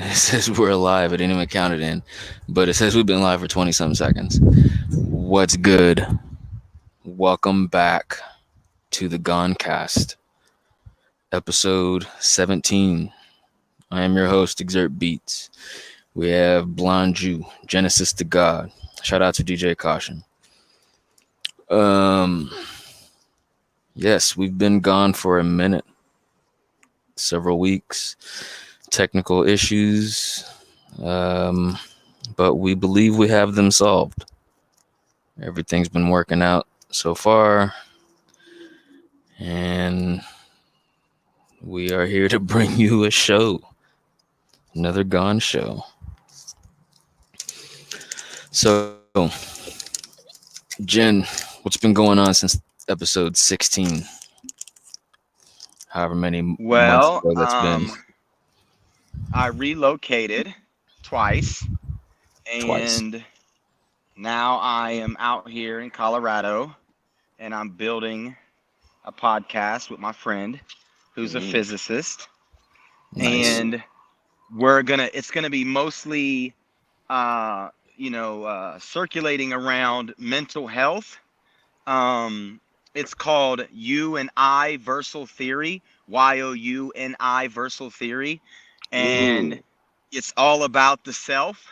It says we're live. It didn't even count it in, but it says we've been live for 20 some seconds. What's good? Welcome back to the Gone Cast, episode 17. I am your host, ExurtBeatz. We have Blonju, Genesis to God. Shout out to DJ Kaushun. Um, yes, we've been gone for a minute, several weeks, technical issues, but we believe we have them solved. Everything's been working out so far, and we are here to bring you a show, another Gone show. So, Jen, what's been going on since episode 16? However many months Well, ago that's been. I relocated twice, Twice. and now I am out here in Colorado, and I'm building a podcast with my friend, who's a physicist, Nice. and it's gonna be mostly, circulating around mental health. It's called U and I versal theory, YOUNI versal theory, and it's all about the self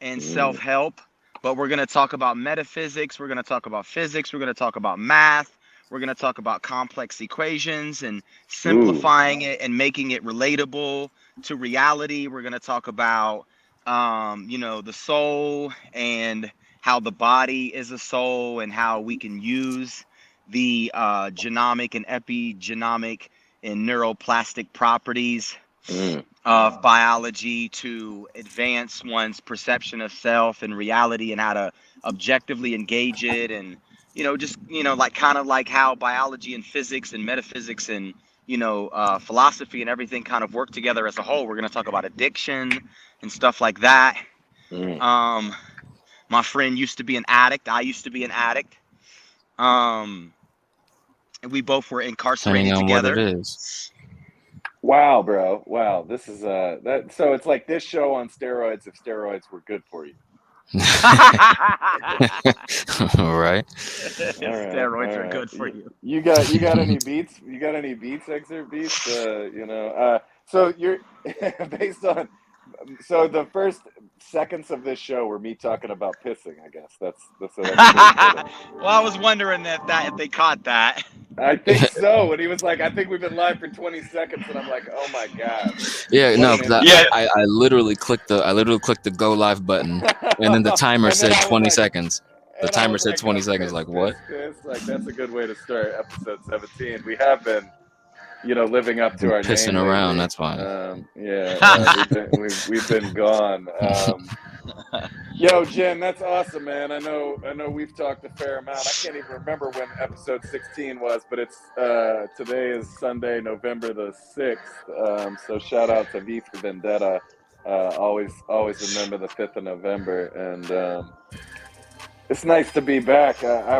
and self-help. But we're going to talk about metaphysics, we're going to talk about physics, we're going to talk about math, we're going to talk about complex equations and simplifying it and making it relatable to reality. We're going to talk about the soul and how the body is a soul and how we can use the genomic and epigenomic and neuroplastic properties of biology to advance one's perception of self and reality and how to objectively engage it, and like kind of like how biology and physics and metaphysics and philosophy and everything kind of work together as a whole. We're going to talk about addiction and stuff like that. um my friend used to be an addict, I used to be an addict, um and we both were Depending incarcerated on what it together. is. Wow, bro. Wow. This is that so it's like this show on steroids if steroids were good for you. All right. Steroids are good for you. You got any beats? You got any beats, Exurt Beatz? So you're based on so the first seconds of this show were me talking about pissing, I guess. That's Well, I was wondering if they caught that. I think so. And he was like, I think we've been live for 20 seconds, and I'm like, oh my God. Yeah, no, What because an Yeah. I literally clicked the go live button, and then the timer And then said I was 20 like, seconds. The and I timer was said like, 20 seconds. Like, what? piss. Like, that's a good way to start episode 17. We have been, living up to Been our pissing name around. lately. That's fine. We've been gone. Yo, Jen, that's awesome, man. I know we've talked a fair amount. I can't even remember when episode 16 was, but it's today is Sunday, November the 6th. So shout out to V for Vendetta. Always remember the 5th of November, and it's nice to be back.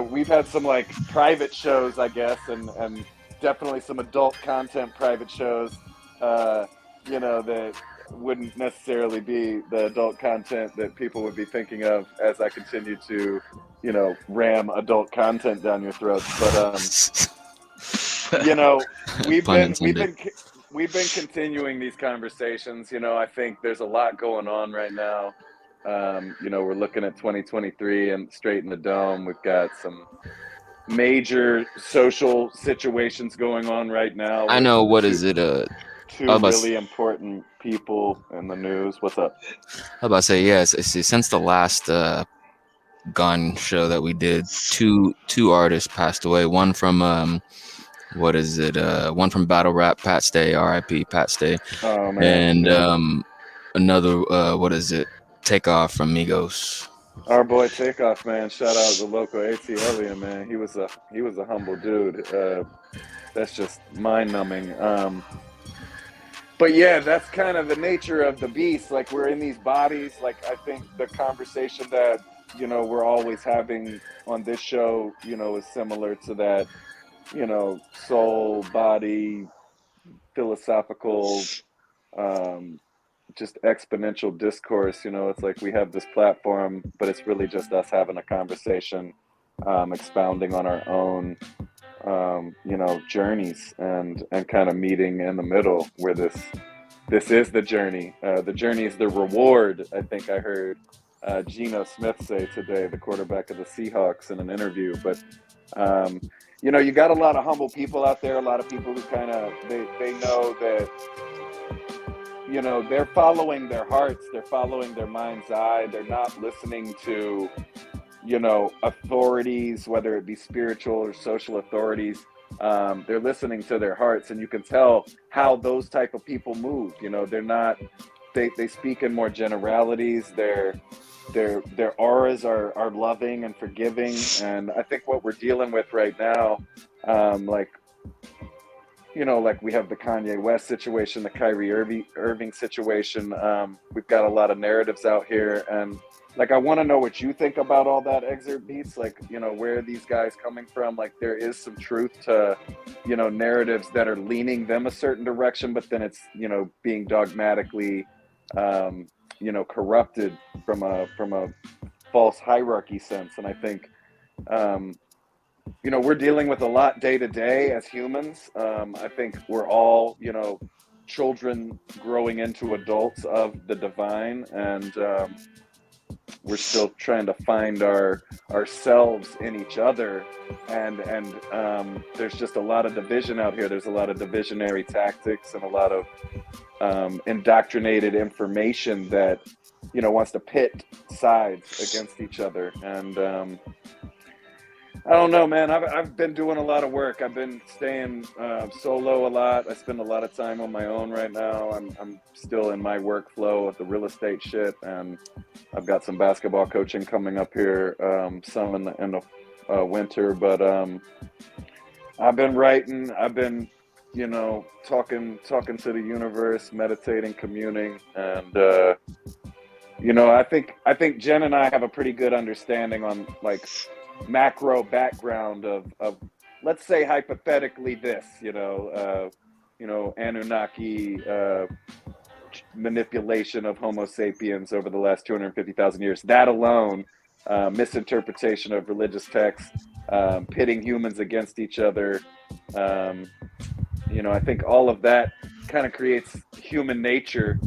We've had some like private shows, I guess, and definitely some adult content private shows. That wouldn't necessarily be the adult content that people would be thinking of as I continue to, ram adult content down your throats. But we've Pun been intended. continuing these conversations. I think there's a lot going on right now. We're looking at 2023 and straight in the dome. We've got some major social situations going on right now I with know. What is it? I two was about, really important people in the news. What's up? to say, yes. Since the last Gone show that we did, two artists passed away. One from what is it? One from Battle Rap, Pat Stay, R.I.P. Pat Stay, Oh man, and yeah. another what is it? Takeoff from Migos. Our boy Takeoff, man. Shout out the local ATLian, man. He was a humble dude. That's just mind numbing. But yeah, that's kind of the nature of the beast. Like, we're in these bodies. Like, I think the conversation that we're always having on this show, is similar to that, soul, body, philosophical, just exponential discourse. You know, it's like we have this platform, but it's really just us having a conversation, expounding on our own, you know, journeys, and kind of meeting in the middle where this is the journey. The journey is the reward. I think I heard Geno Smith say today, the quarterback of the Seahawks, in an interview. But you know, you got a lot of humble people out there, a lot of people who kind of they know that, you know, they're following their hearts, they're following their mind's eye, they're not listening to, you know, authorities, whether it be spiritual or social authorities. They're listening to their hearts, and you can tell how those type of people move. You know, they're not, they speak in more generalities. Their auras are loving and forgiving. And I think what we're dealing with right now, like, you know, like we have the Kanye West situation, the Kyrie Irving situation. We've got a lot of narratives out here, and like, I want to know what you think about all that, ExurtBeatz. Like, you know, where are these guys coming from? Like, there is some truth to, you know, narratives that are leaning them a certain direction, but then it's, you know, being dogmatically, you know, corrupted from a false hierarchy sense. And I think, you know, we're dealing with a lot day to day as humans. I think we're all, you know, children growing into adults of the divine, and we're still trying to find ourselves in each other, and there's just a lot of division out here. There's a lot of divisionary tactics and a lot of indoctrinated information that, you know, wants to pit sides against each other. And I don't know, man. I've been doing a lot of work. I've been staying solo a lot. I spend a lot of time on my own right now. I'm still in my workflow with the real estate shit, and I've got some basketball coaching coming up here, some in the winter. But I've been writing. I've been, you know, talking to the universe, meditating, communing, and you know, I think Jen and I have a pretty good understanding on, like, macro background of let's say hypothetically this, you know, Anunnaki manipulation of Homo sapiens over the last 250,000 years. That alone, misinterpretation of religious texts, pitting humans against each other. You know, I think all of that kind of creates human nature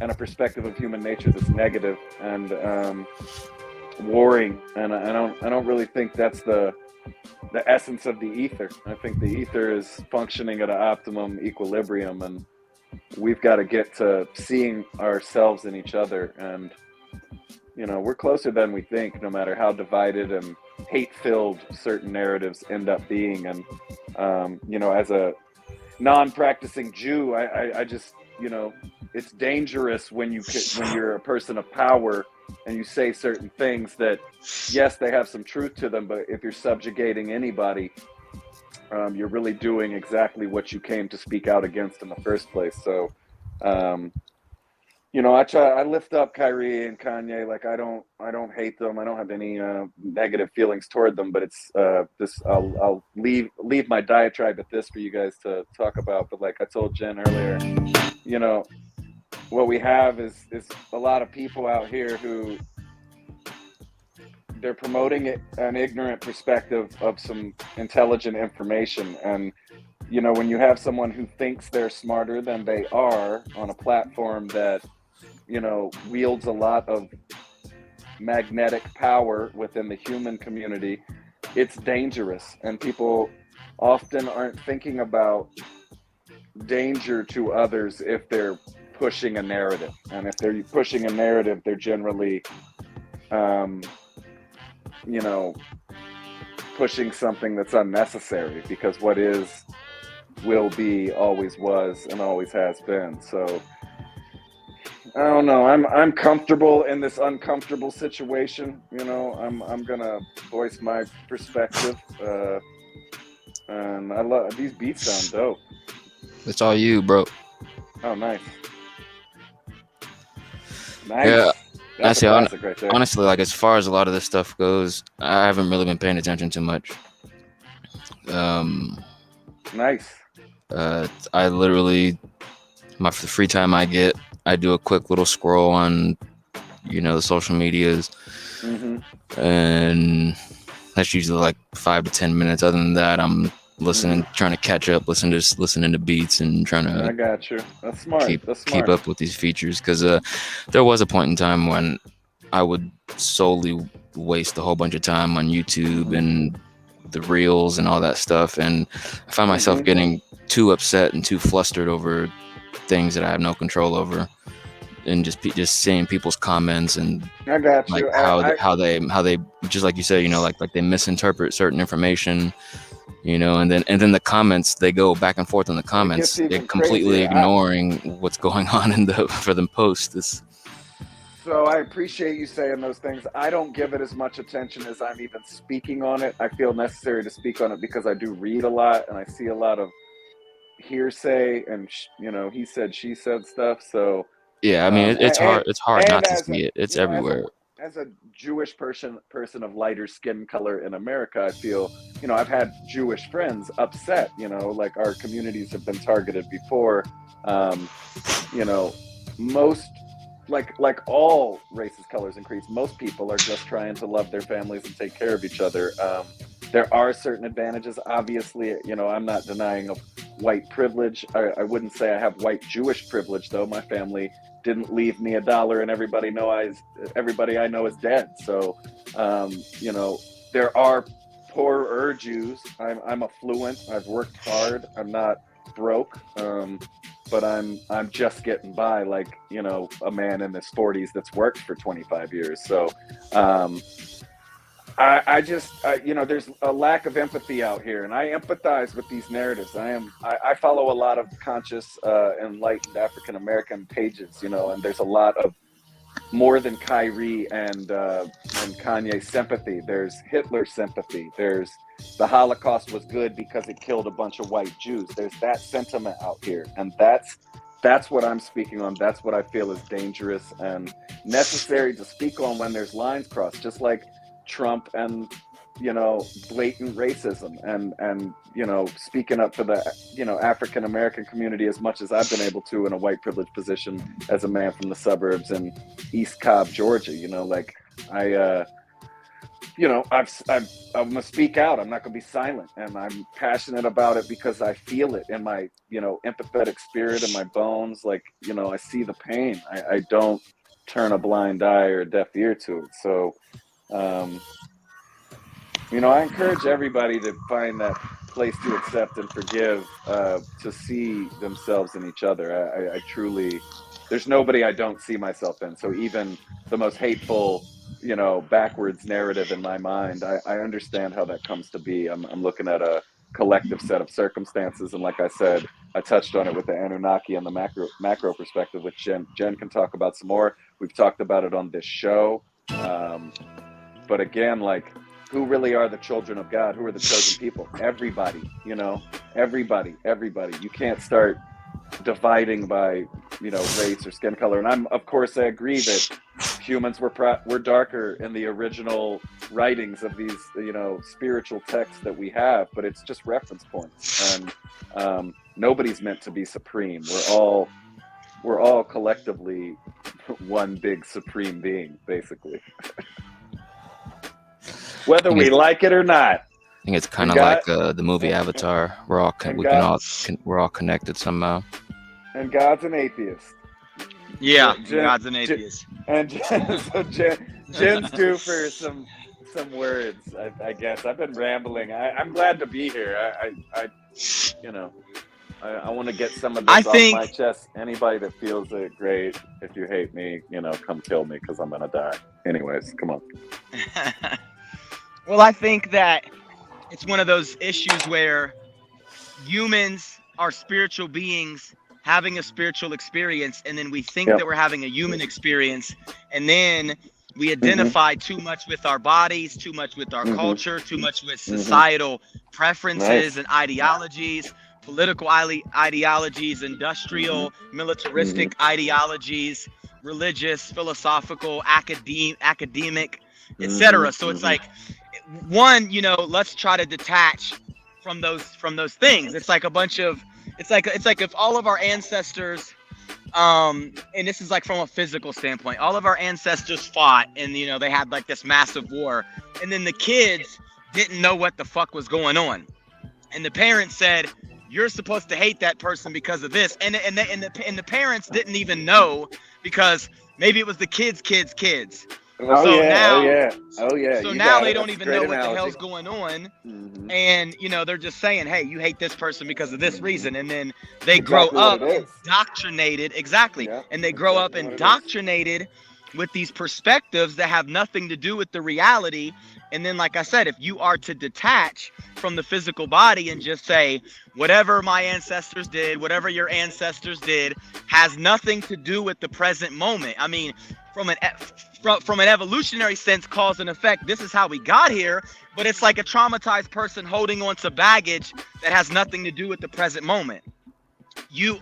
and a perspective of human nature that's negative and warring, and I don't really think that's the essence of the ether. I think the ether is functioning at an optimum equilibrium, and we've got to get to seeing ourselves in each other. And, you know, we're closer than we think, no matter how divided and hate-filled certain narratives end up being. And you know, as a non-practicing Jew, I just, you know, it's dangerous when you're a person of power and you say certain things that, yes, they have some truth to them, but if you're subjugating anybody, you're really doing exactly what you came to speak out against in the first place. So, you know, I lift up Kyrie and Kanye. Like, I don't hate them. I don't have any negative feelings toward them, but it's this, I'll leave my diatribe at this for you guys to talk about. But like I told Jen earlier, you know, what we have is a lot of people out here who they're promoting an ignorant perspective of some intelligent information. And, you know, when you have someone who thinks they're smarter than they are on a platform that, you know, wields a lot of magnetic power within the human community, it's dangerous. And people often aren't thinking about danger to others if they're pushing a narrative. And if they're pushing a narrative, they're generally, you know, pushing something that's unnecessary, because what is will be, always was, and always has been. So I don't know. I'm comfortable in this uncomfortable situation. You know, I'm gonna voice my perspective, and I love these beats. Sound dope. It's all you, bro. Oh, nice. Nice. Yeah. That's a classic right there. Honestly, like, as far as a lot of this stuff goes, I haven't really been paying attention too much. Nice. I literally, the free time I get, I do a quick little scroll on, the social medias, and that's usually like 5 to 10 minutes. Other than that, I'm listening, trying to catch up, listening to Beatz and trying to. I got you. That's smart. Keep up with these features, because there was a point in time when I would solely waste a whole bunch of time on YouTube and the reels and all that stuff, and I find myself getting too upset and too flustered over things that I have no control over, and just seeing people's comments and I got like you. how they just like you said, like they misinterpret certain information, and then the comments, they go back and forth in the comments, they're completely ignoring what's going on for the post. So I appreciate you saying those things. I don't give it as much attention as I'm even speaking on it. I feel necessary to speak on it because I do read a lot and I see a lot of hearsay and he said, she said stuff. So yeah, I mean, it's hard not to see it. It's everywhere. As a Jewish person of lighter skin color in America, I feel, I've had Jewish friends upset, like our communities have been targeted before. Most, like all races, colors, and creeds, most people are just trying to love their families and take care of each other. There are certain advantages. Obviously, I'm not denying of white privilege. I wouldn't say I have white Jewish privilege, though. My family didn't leave me $1, and everybody I know is dead. So, there are poorer Jews. I'm affluent. I've worked hard. I'm not broke. But I'm just getting by, like, a man in his 40s that's worked for 25 years. So, I just, there's a lack of empathy out here, and I empathize with these narratives. I follow a lot of conscious, enlightened African American pages, and there's a lot of more than Kyrie and Kanye sympathy. There's Hitler sympathy. There's the Holocaust was good because it killed a bunch of white Jews. There's that sentiment out here, and that's what I'm speaking on. That's what I feel is dangerous and necessary to speak on when there's lines crossed, just like Trump and blatant racism and speaking up for the African American community as much as I've been able to in a white privileged position as a man from the suburbs in East Cobb, Georgia. I'm gonna speak out. I'm not gonna be silent, and I'm passionate about it because I feel it in my empathetic spirit and my bones. Like, I see the pain. I don't turn a blind eye or a deaf ear to it. So I encourage everybody to find that place to accept and forgive, to see themselves in each other. I truly, there's nobody I don't see myself in. So even the most hateful, backwards narrative in my mind, I understand how that comes to be. I'm looking at a collective set of circumstances. And like I said, I touched on it with the Anunnaki and the macro perspective, which Jen can talk about some more. We've talked about it on this show. But again, like, who really are the children of God? Who are the chosen people? Everybody, everybody. You can't start dividing by, race or skin color. And of course, I agree that humans were darker in the original writings of these, spiritual texts that we have, but it's just reference points. And nobody's meant to be supreme. We're all collectively one big supreme being, basically. Whether we like it or not. I think it's kind of like the movie Avatar. We're all connected somehow. And God's an atheist. Yeah, God's an atheist. And Jen's due for some words. I guess I've been rambling. I'm glad to be here. I want to get some of this off my chest. Anybody that feels it, great. If you hate me, come kill me because I'm gonna die. Anyways, come on. Well, I think that it's one of those issues where humans are spiritual beings having a spiritual experience, and then we think that we're having a human experience, and then we identify too much with our bodies, too much with our culture, too much with societal preferences and ideologies, political ideologies, industrial, militaristic ideologies, religious, philosophical, academic, etc. So it's like, one, let's try to detach from those things. It's like a bunch of, it's like if all of our ancestors And this is like from a physical standpoint. All of our ancestors fought, and you know, they had like this massive war, and then the kids didn't know what the fuck was going on, and the parents said, "You're supposed to hate that person because of this," and the parents didn't even know, because maybe it was the kids. Oh, So yeah, now, oh yeah. So You now got they it. don't That's a even great know what the analogy. hell's going on, Mhm. and you know, they're just saying, "Hey, you hate this person because of this reason," and then they Exactly grow what up it is. indoctrinated, exactly, Yeah, and they grow up exactly what it is. indoctrinated with these perspectives that have nothing to do with the reality. And then, like I said, if you are to detach from the physical body and just say, whatever my ancestors did, whatever your ancestors did, has nothing to do with the present moment. I mean, from an evolutionary sense, cause and effect, this is how we got here, but it's like a traumatized person holding on to baggage that has nothing to do with the present moment.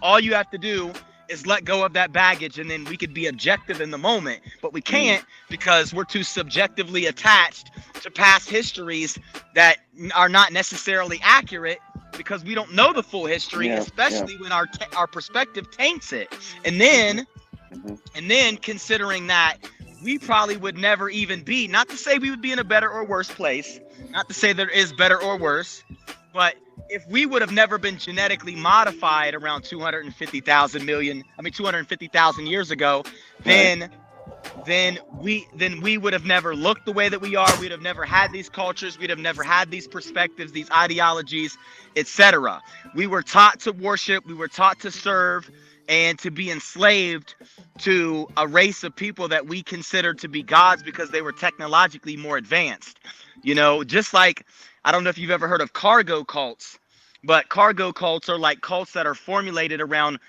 All you have to do is let go of that baggage, and then we could be objective in the moment, but we can't, because we're too subjectively attached to past histories that are not necessarily accurate, because we don't know the full history, especially when our perspective taints it. And then considering that we probably would never even be, not to say we would be in a better or worse place, not to say there is better or worse, but if we would have never been genetically modified around 250,000 years ago, then we would have never looked the way that we are. We'd have never had these cultures. We'd have never had these perspectives, these ideologies, etc. We were taught to worship. We were taught to serve and to be enslaved to a race of people that we considered to be gods because they were technologically more advanced. You know, just like, I don't know if you've ever heard of cargo cults, but cargo cults are like cults that are formulated around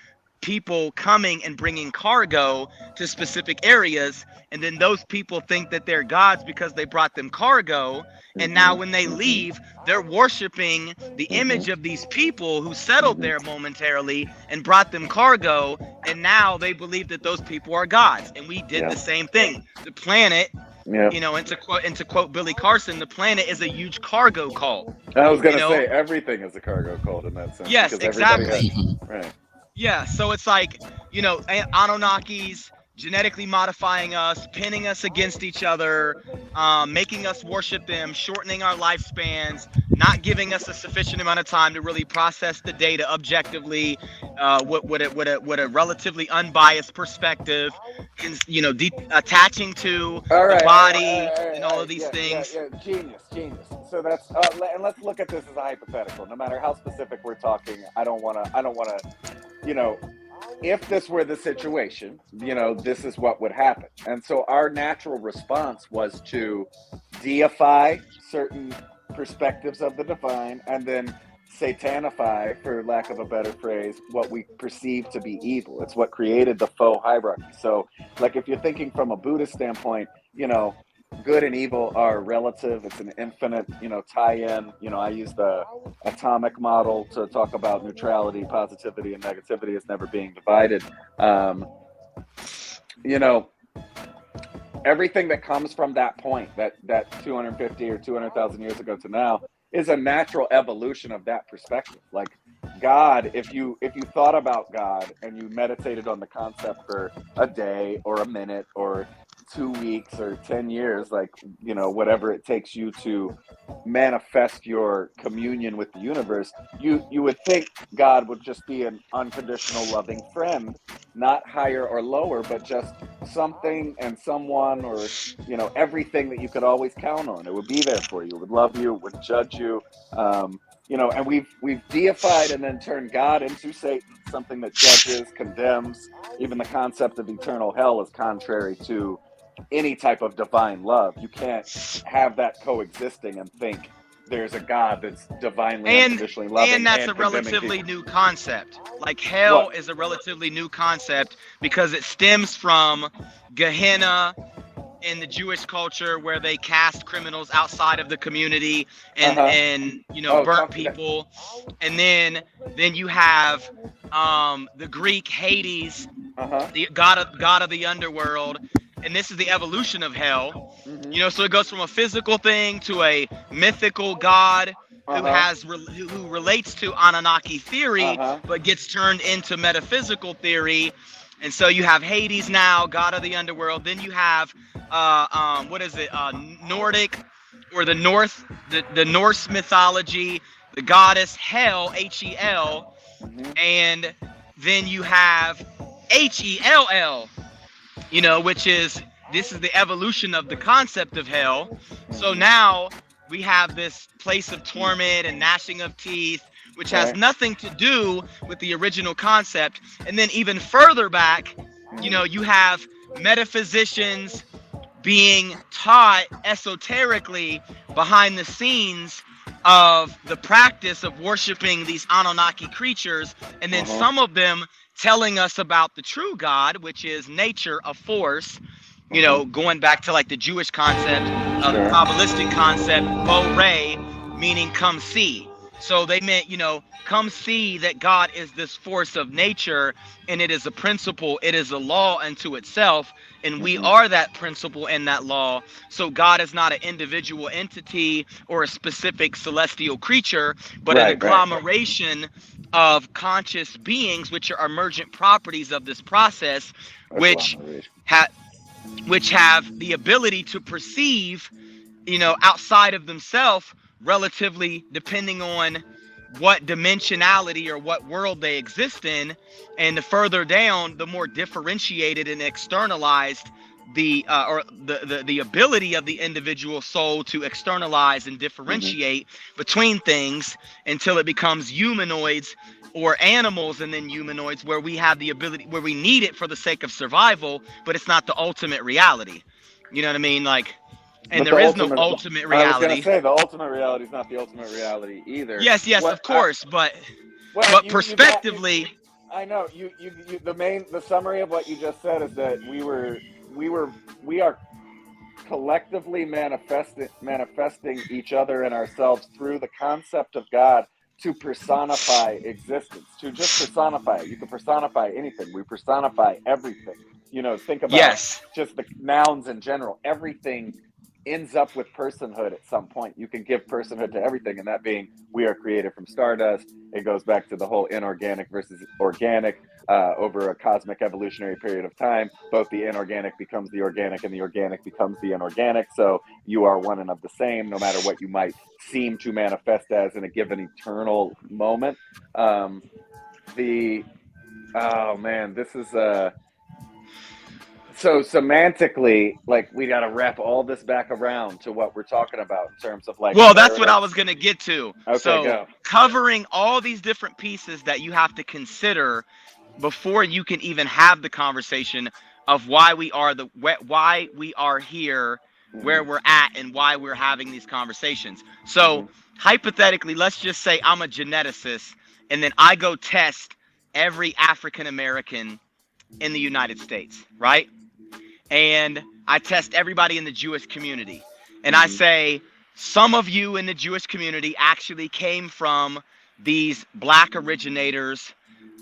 people coming and bringing cargo to specific areas, and then those people think that they're gods because they brought them cargo, and now when they leave, they're worshiping the image of these people who settled there momentarily and brought them cargo, and now they believe that those people are gods. And we did the same thing. The planet, you know, and to quote Billy Carson, the planet is a huge cargo cult. I was gonna say everything is a cargo cult in that sense. Yes, exactly. Right. Yeah, so it's like, you know, Anunnakis genetically modifying us, pinning us against each other, making us worship them, shortening our lifespans, not giving us a sufficient amount of time to really process the data objectively, with a relatively unbiased perspective, you know, attaching to the body and all of these things. Yeah. Genius. So that's and let's look at this as a hypothetical. No matter how specific we're talking, I don't want to, you know, if this were the situation, you know, this is what would happen. And so our natural response was to deify certain perspectives of the divine and then satanify, for lack of a better phrase, what we perceive to be evil. It's what created the faux hierarchy. So, like, if you're thinking from a Buddhist standpoint, you know, good and evil are relative. It's an infinite, you know, tie-in. You know, I use the atomic model to talk about neutrality, positivity, and negativity as never being divided. You know, everything that comes from that point, that 250 or 200,000 years ago to now, is a natural evolution of that perspective. Like God, if you thought about God and you meditated on the concept for a day or a minute or 2 weeks or 10 years, like, you know, whatever it takes you to manifest your communion with the universe, you would think God would just be an unconditional loving friend, not higher or lower, but just something and someone, or, you know, everything that you could always count on. It would be there for you. It would love you, would judge you. You know, and we've deified and then turned God into Satan, something that judges, condemns. Even the concept of eternal hell is contrary to any type of divine love. You can't have that coexisting and think there's a God that's divinely unconditionally loving. And that's a relatively new concept. Like hell is a relatively new concept because it stems from Gehenna in the Jewish culture, where they cast criminals outside of the community and you know, burnt people. And then you have the Greek Hades, the god of the underworld. And this is the evolution of hell. You know, so it goes from a physical thing to a mythical god who relates to Anunnaki theory, but gets turned into metaphysical theory. And so you have Hades now, god of the underworld. Then you have what is it? Nordic or the Norse mythology, the goddess Hel, Hel, and then you have Hell, which is this is the evolution of the concept of hell. So now we have this place of torment and gnashing of teeth, which has nothing to do with the original concept. And then even further back, you have metaphysicians being taught esoterically behind the scenes of the practice of worshiping these Anunnaki creatures, and then some of them telling us about the true God, which is nature, a force, going back to like the Jewish concept, the Kabbalistic concept, Bo-Re, meaning come see. So they meant, come see that God is this force of nature, and it is a principle, it is a law unto itself, and we are that principle and that law. So God is not an individual entity or a specific celestial creature, but an agglomeration of conscious beings, which are emergent properties of this process, which have the ability to perceive, outside of themselves, relatively depending on what dimensionality or what world they exist in. And the further down, the more differentiated and externalized the ability of the individual soul to externalize and differentiate between things until it becomes humanoids or animals, and then humanoids, where we have the ability, where we need it for the sake of survival, but it's not the ultimate reality. You know what I mean? Like, and there is no ultimate reality. I was going to say the ultimate reality is not the ultimate reality either. Yes, of course, but prospectively, I know the summary of what you just said is that we are collectively manifesting each other and ourselves through the concept of God to personify existence, to just personify it. You can personify anything. We personify everything. Think about just the nouns in general. Everything ends up with personhood at some point. You can give personhood to everything, and that being, we are created from stardust. It goes back to the whole inorganic versus organic. Over a cosmic evolutionary period of time, both the inorganic becomes the organic and the organic becomes the inorganic. So you are one and of the same, no matter what you might seem to manifest as in a given eternal moment. This is so semantically, like, we got to wrap all this back around to what we're talking about in terms of like. Well, that's what I was going to get to. Okay, so go. Covering all these different pieces that you have to consider before you can even have the conversation of why we are here, where we're at, and why we're having these conversations. So hypothetically, let's just say I'm a geneticist, and then I go test every African American in the United States, right? And I test everybody in the Jewish community. And I say, some of you in the Jewish community actually came from these black originators,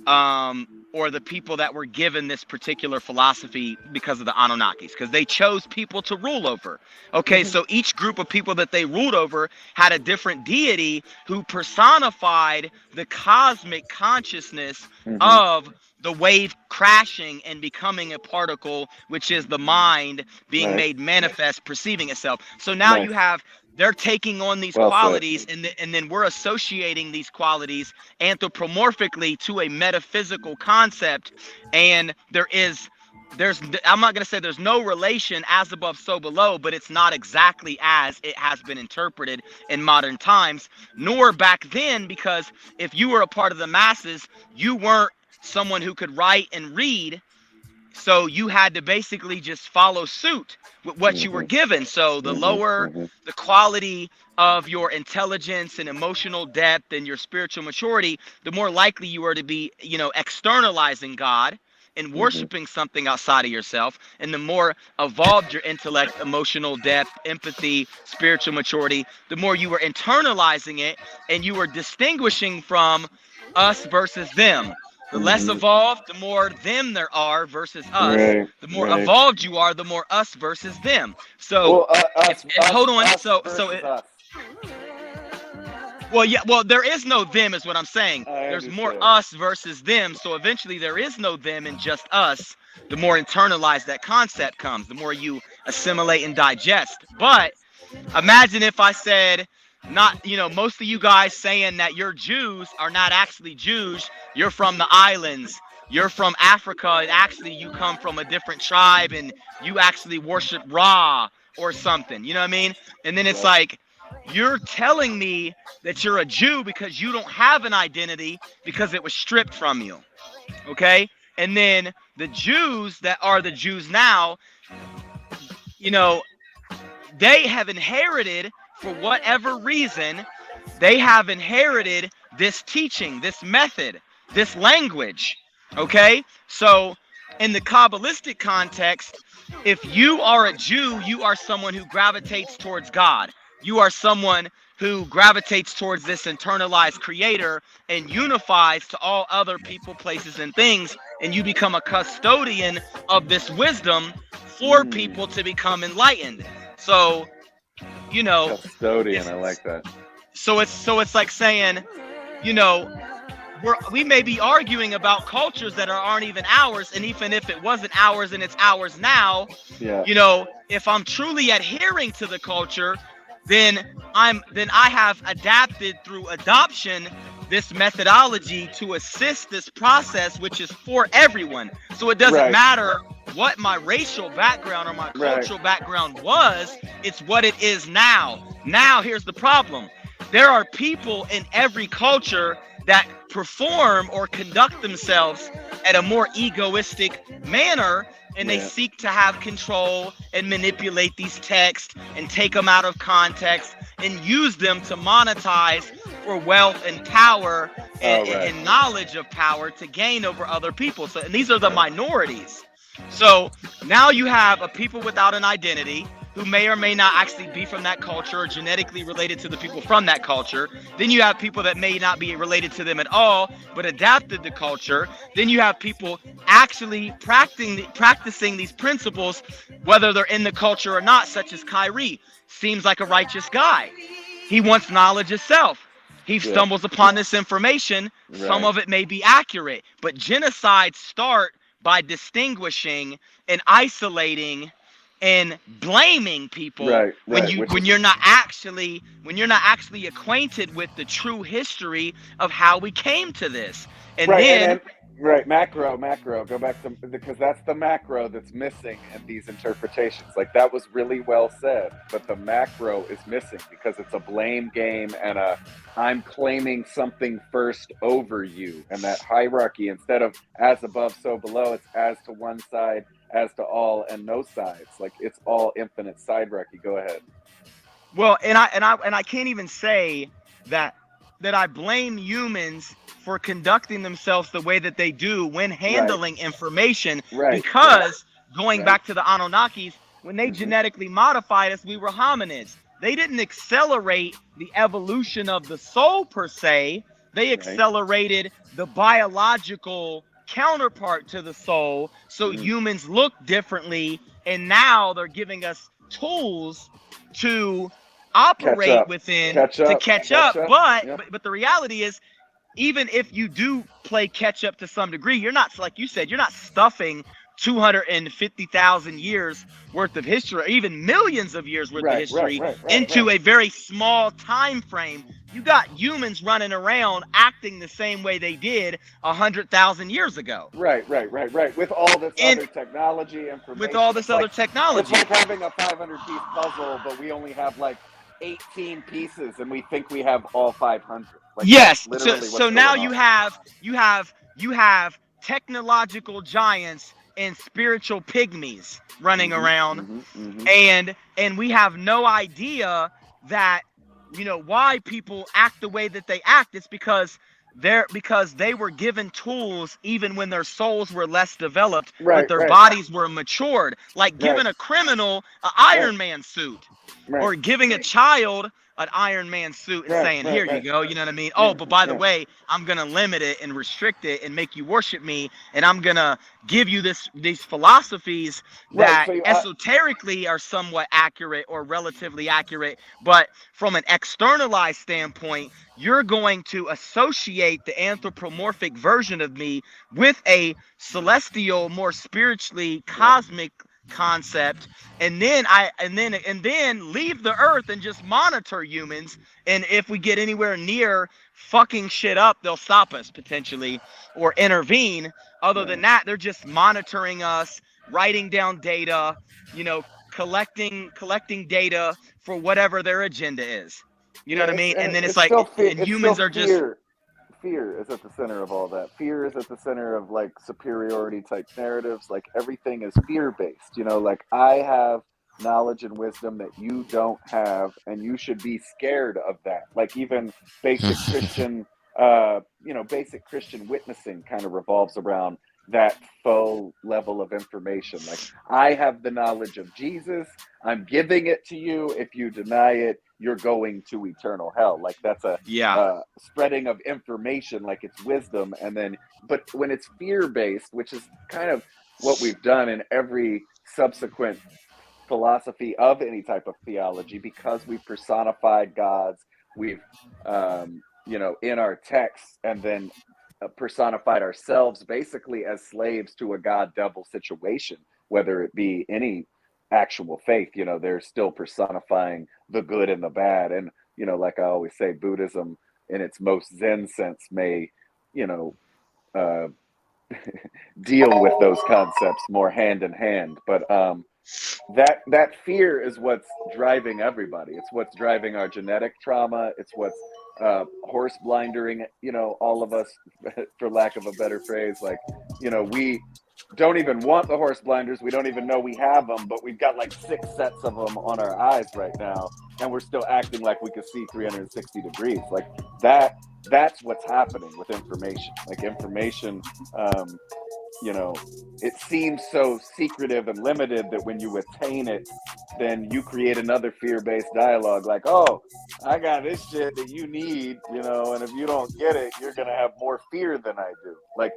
or the people that were given this particular philosophy because of the Anunnakis, because they chose people to rule over. Okay, so each group of people that they ruled over had a different deity who personified the cosmic consciousness of the wave crashing and becoming a particle, which is the mind being made manifest, perceiving itself. So now you have, they're taking on these qualities, and then we're associating these qualities anthropomorphically to a metaphysical concept. And I'm not going to say there's no relation, as above, so below, but it's not exactly as it has been interpreted in modern times, nor back then, because if you were a part of the masses, you weren't someone who could write and read. So you had to basically just follow suit with what you were given. So the lower the quality of your intelligence and emotional depth and your spiritual maturity, the more likely you are to be, externalizing God and worshiping something outside of yourself. And the more evolved your intellect, emotional depth, empathy, spiritual maturity, the more you were internalizing it, and you were distinguishing from us versus them. The less evolved, the more them there are versus us. The more evolved you are, the more us versus them. So, hold on. Well, yeah, well, there is no them is what I'm saying. I There's more understand. us versus them. So eventually there is no them and just us. The more internalized that concept comes, the more you assimilate and digest. But imagine if I said, not, most of you guys saying that you're Jews are not actually Jews. You're from the islands. You're from Africa, and actually you come from a different tribe, and you actually worship Ra or something. You know what I mean? And then it's like, you're telling me that you're a Jew because you don't have an identity because it was stripped from you. Okay? And then the Jews that are the Jews now, they have inherited, for whatever reason, they have inherited this teaching, this method, this language. Okay? So in the Kabbalistic context, if you are a Jew, you are someone who gravitates towards God. You are someone who gravitates towards this internalized creator and unifies to all other people, places, and things. And you become a custodian of this wisdom for people to become enlightened. So, Custodian, I like that. So it's like saying, we may be arguing about cultures that aren't even ours, and even if it wasn't ours and it's ours now, if I'm truly adhering to the culture, then I have adapted through adoption this methodology to assist this process, which is for everyone. So it doesn't matter what my racial background or my cultural background was, it's what it is now. Now, here's the problem. There are people in every culture that perform or conduct themselves at a more egoistic manner, and they seek to have control and manipulate these texts and take them out of context and use them to monetize for wealth and power and knowledge of power to gain over other people. So, and these are the minorities. So now you have a people without an identity who may or may not actually be from that culture or genetically related to the people from that culture. Then you have people that may not be related to them at all, but adapted the culture. Then you have people actually practicing these principles, whether they're in the culture or not, such as Kyrie. Seems like a righteous guy. He wants knowledge itself. He stumbles upon this information. Some of it may be accurate, but genocides start by distinguishing and isolating and blaming people when you're not actually acquainted with the true history of how we came to this. And then macro, go back to, because that's the macro that's missing in these interpretations. Like, that was really well said, but the macro is missing because it's a blame game and I'm claiming something first over you, and that hierarchy, instead of as above so below, it's as to one side, as to all, and no sides. Like, it's all infinite side hierarchy. Go ahead. Well, and I can't even say that I blame humans for conducting themselves the way that they do when handling information, because going back to the Anunnakis, when they genetically modified us, we were hominids. They didn't accelerate the evolution of the soul per se. They accelerated the biological counterpart to the soul, so humans look differently, and now they're giving us tools to operate within to catch up. But the reality is, even if you do play catch up to some degree, you're not, like you said, you're not stuffing 250,000 years worth of history, or even millions of years worth of history into a very small time frame. You got humans running around acting the same way they did 100,000 years ago. Right. With all this other technology, information. With all this other technology. It's like having a 500-piece puzzle, but we only have like 18 pieces, and we think we have all 500. Like, yes. So now you have technological giants and spiritual pygmies running around, and we have no idea that, why people act the way that they act. It's because they were given tools even when their souls were less developed, but their bodies were matured. Like giving a criminal an Iron Man suit, or giving a child an Iron Man suit and Right, saying, right, here you right. go, you know what I mean? Yeah, Oh, but by the yeah, way, I'm going to limit it and restrict it and make you worship me, and I'm going to give you these philosophies right. that So esoterically are somewhat accurate or relatively accurate, but from an externalized standpoint, you're going to associate the anthropomorphic version of me with a celestial, more spiritually yeah, cosmic concept, and then leave the earth and just monitor humans, and if we get anywhere near fucking shit up, they'll stop us potentially or intervene. Other than right. that, they're just monitoring us, writing down data, you know, collecting data for whatever their agenda is. You know Yeah, what I mean? And then it's it's like, still fear. and It's still humans are just, fear. Fear is at the center of all that. Fear is at the center of like superiority type narratives. Like everything is fear based. You know, like I have knowledge and wisdom that you don't have, and you should be scared of that. Like even basic Christian, basic Christian witnessing kind of revolves around that faux level of information. Like I have the knowledge of Jesus. I'm giving it to you. If you deny it, you're going to eternal hell. Like that's a yeah, spreading of information, like it's wisdom. And then, but when it's fear based, which is kind of what we've done in every subsequent philosophy of any type of theology, because we've personified gods, we've, in our texts, and then personified ourselves basically as slaves to a god devil situation, whether it be any actual faith. They're still personifying the good and the bad. And like I always say, Buddhism in its most Zen sense may you know uh, deal with those concepts more hand in hand. But that fear is what's driving everybody. It's what's driving our genetic trauma. It's what's horse blindering, all of us, for lack of a better phrase. Like, we don't even want the horse blinders. We don't even know we have them, but we've got like 6 sets of them on our eyes right now, and we're still acting like we could see 360 degrees. Like that's what's happening with information. Like information, it seems so secretive and limited that when you attain it, then you create another fear-based dialogue like, oh, I got this shit that you need, and if you don't get it, you're gonna have more fear than I do. Like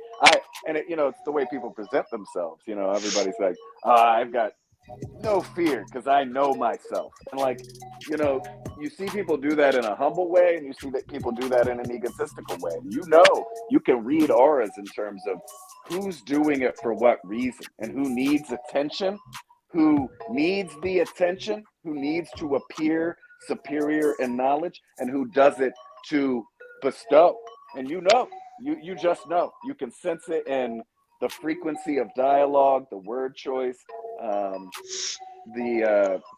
it's the way people present themselves. Everybody's like, I've got no fear because I know myself. And like, you see people do that in a humble way, and you see that people do that in an egotistical way. You can read auras in terms of who's doing it for what reason, and who needs attention, who needs the attention, who needs to appear superior in knowledge, and who does it to bestow. And you just know. You can sense it in the frequency of dialogue, the word choice,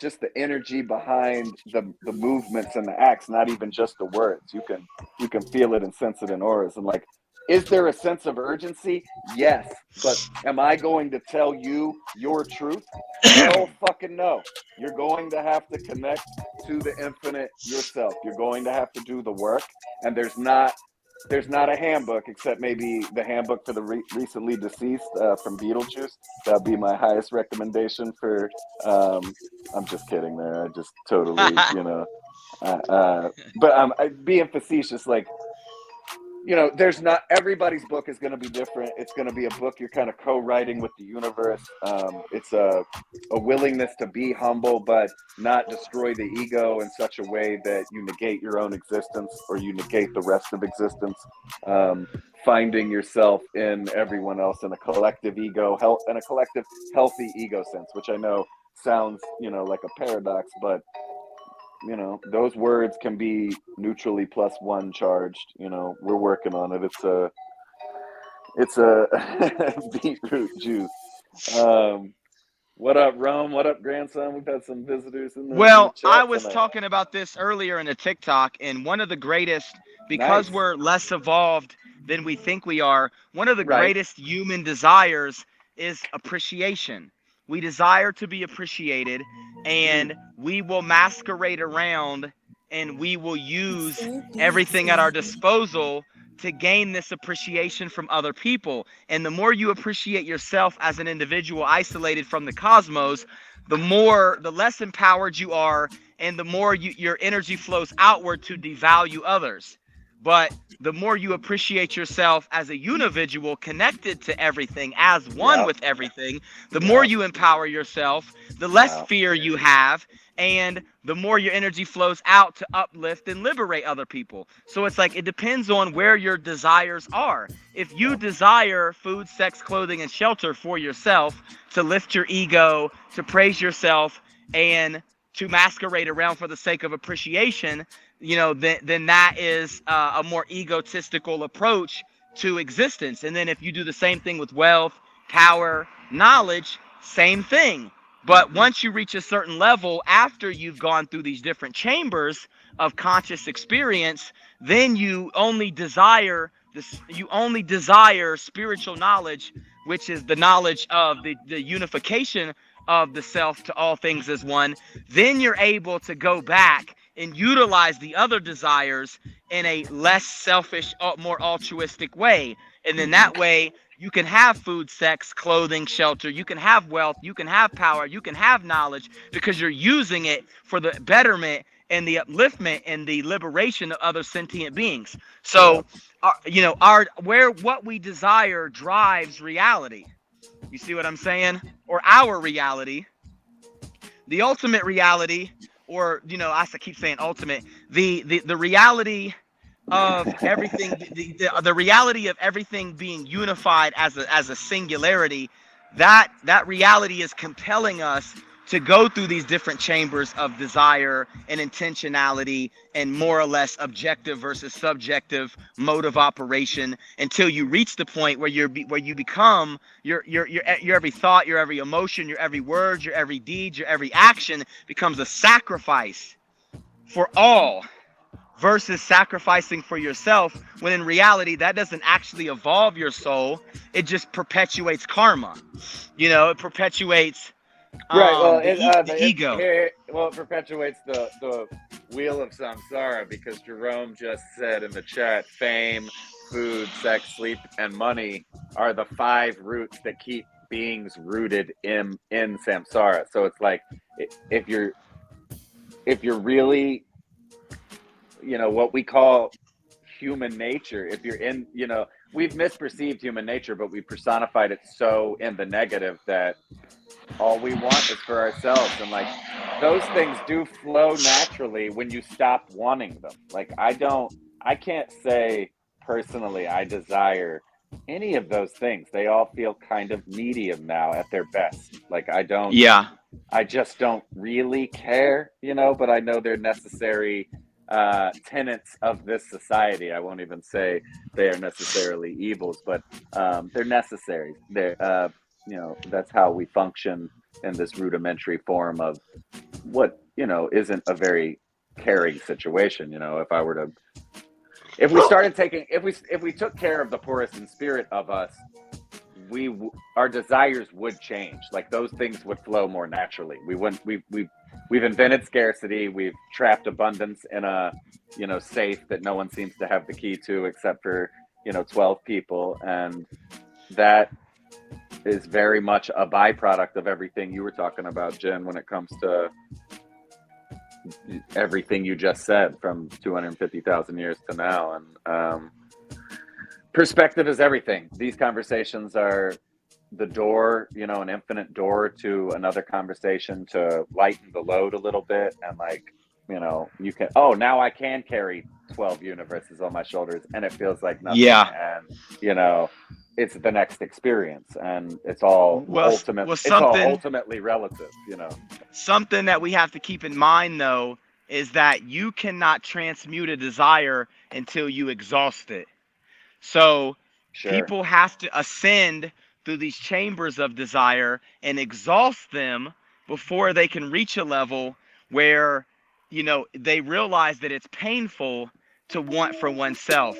just the energy behind the movements and the acts, not even just the words. You can feel it and sense it in auras. And like, is there a sense of urgency? Yes. But am I going to tell you your truth? Hell fucking no. You're going to have to connect to the infinite yourself. You're going to have to do the work. And there's not a handbook, except maybe the handbook for the recently deceased from Beetlejuice. That'd be my highest recommendation for. I'm just kidding there. I just totally, but I'm being facetious. Like, there's not, everybody's book is going to be different. It's going to be a book you're kind of co-writing with the universe. It's a willingness to be humble, but not destroy the ego in such a way that you negate your own existence or you negate the rest of existence. Finding yourself in everyone else in a collective ego, and a collective healthy ego sense, which I know sounds, like a paradox, but those words can be neutrally +1 charged. We're working on it. It's a beetroot juice. What up, Rome? What up, grandson? We've had some visitors in the well, chat I was tonight. talking about this earlier in a TikTok, and one of the greatest, because Nice. we're less evolved than we think we are, one of the Right. greatest human desires is appreciation. We desire to be appreciated, and we will masquerade around, and we will use everything at our disposal to gain this appreciation from other people. And the more you appreciate yourself as an individual isolated from the cosmos, the less empowered you are, and the more your energy flows outward to devalue others. But the more you appreciate yourself as a individual connected to everything, as one with everything, the more you empower yourself, the less fear you have, and the more your energy flows out to uplift and liberate other people. So it's like, it depends on where your desires are. If you desire food, sex, clothing, and shelter for yourself, to lift your ego, to praise yourself, and to masquerade around for the sake of appreciation, then that is a more egotistical approach to existence. And then if you do the same thing with wealth, power, knowledge, same thing. But once you reach a certain level, after you've gone through these different chambers of conscious experience, then you only desire spiritual knowledge, which is the knowledge of the unification of the self to all things as one. Then you're able to go back and utilize the other desires in a less selfish, more altruistic way. And then that way you can have food, sex, clothing, shelter, you can have wealth, you can have power, you can have knowledge, because you're using it for the betterment and the upliftment and the liberation of other sentient beings. So, what we desire drives reality. You see what I'm saying? Or our reality. The ultimate reality, or, I keep saying ultimate, the reality of everything, the reality of everything being unified as a singularity, that reality is compelling us to go through these different chambers of desire and intentionality and more or less objective versus subjective mode of operation, until you reach the point where you become your every thought, your every emotion, your every word, your every deed, your every action becomes a sacrifice for all, versus sacrificing for yourself, when in reality that doesn't actually evolve your soul. It just perpetuates karma. It perpetuates the ego. It perpetuates the wheel of samsara, because Jerome just said in the chat, fame, food, sex, sleep, and money are the 5 roots that keep beings rooted in samsara. So it's like, if you're really, what we call human nature, if you're in, we've misperceived human nature, but we personified it so in the negative that all we want is for ourselves. And like, those things do flow naturally when you stop wanting them. Like, I can't say personally I desire any of those things. They all feel kind of medium now at their best. Like, I just don't really care, but I know they're necessary tenets of this society. I won't even say they are necessarily evils, but they're necessary. They're that's how we function in this rudimentary form of what isn't a very caring situation. If we took care of the poorest in spirit of us, our desires would change. Like, those things would flow more naturally. We've invented scarcity. We've trapped abundance in a safe that no one seems to have the key to except for 12 people, and that is very much a byproduct of everything you were talking about, Jen, when it comes to everything you just said from 250,000 years to now. And perspective is everything. These conversations are the door, an infinite door to another conversation, to lighten the load a little bit. And like, you can, now I can carry 12 universes on my shoulders and it feels like nothing. Yeah. And, it's the next experience, and it's all ultimately relative, Something that we have to keep in mind, though, is that you cannot transmute a desire until you exhaust it. So people have to ascend through these chambers of desire and exhaust them before they can reach a level where, they realize that it's painful to want for oneself,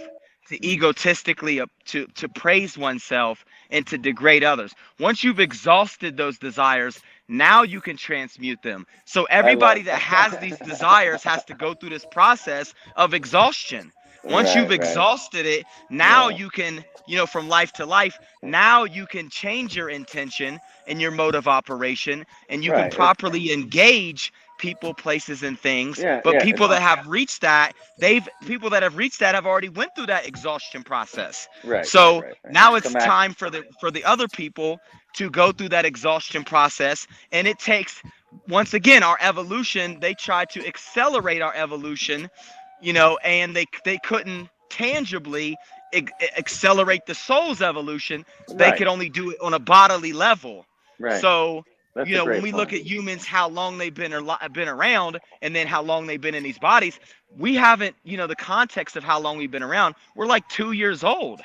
to egotistically to praise oneself and to degrade others. Once you've exhausted those desires, now you can transmute them. So everybody that has these desires has to go through this process of exhaustion. Once you've exhausted it, now you can, from life to life, now you can change your intention and your mode of operation, and you can properly engage people, places, and things. Yeah, But yeah, people it's- that have reached that, have already went through that exhaustion process. right, So right. now it's Some act- time for the other people to go through that exhaustion process, and it takes, once again, our evolution. They tried to accelerate our evolution, and they couldn't tangibly accelerate the soul's evolution. They Right, could only do it on a bodily level. right. So, That's a when great we point. look at humans, how long they've been around, and then how long they've been in these bodies, we haven't, the context of how long we've been around. We're like 2 years old.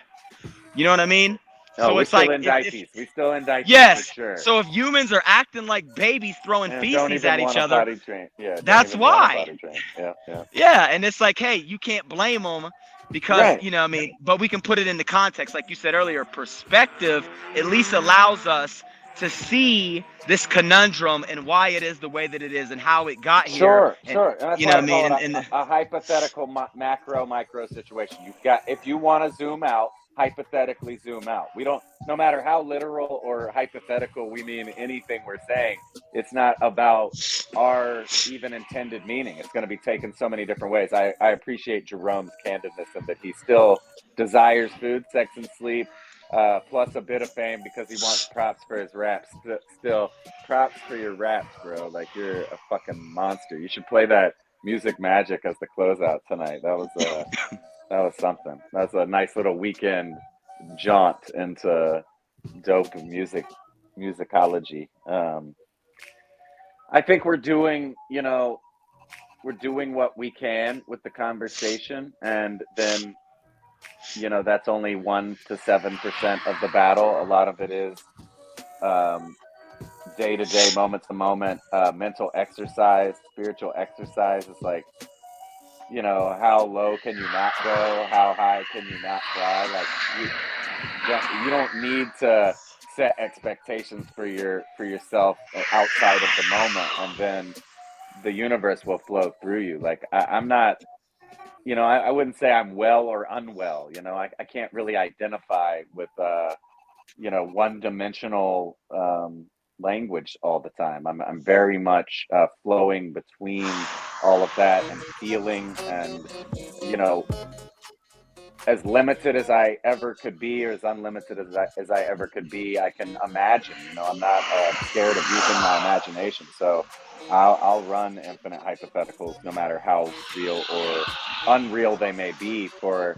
You know what I mean? Oh, So we're it's still like, in diapers. We still in diapers yes. for sure. So if humans are acting like babies throwing And don't feces even at want each to other, potty train. Yeah, don't that's even want to why. potty train. Yeah, yeah. Yeah, and it's like, hey, you can't blame them because, Right. I mean, but we can put it into context. Like you said earlier, perspective at least allows us to see this conundrum and why it is the way that it is and how it got here. Sure, And, sure. And that's you why know I what I call mean? it a hypothetical macro micro situation. You've got, if you want to zoom out, hypothetically zoom out. We don't, no matter how literal or hypothetical we mean anything we're saying, it's not about our even intended meaning. It's going to be taken so many different ways. I appreciate Jerome's candidness and that he still desires food, sex, and sleep, plus a bit of fame because he wants props for his raps. Still, props for your raps, bro. Like, you're a fucking monster. You should play that Music Magic as the closeout tonight. That was something. That's a nice little weekend jaunt into dope musicology. I think we're doing what we can with the conversation, and then that's only 1 to 7% of the battle. A lot of it is day-to-day, moment-to-moment mental exercise, spiritual exercise. It's like, how low can you not go? How high can you not fly? Like, you don't need to set expectations for yourself outside of the moment, and then the universe will flow through you. Like, I'm not, I wouldn't say I'm well or unwell. I can't really identify with one-dimensional language all the time. I'm very much flowing between all of that and feeling, and as limited as I ever could be, or as unlimited as I ever could be, I can imagine. I'm not scared of using my imagination. So I'll run infinite hypotheticals, no matter how real or unreal they may be, for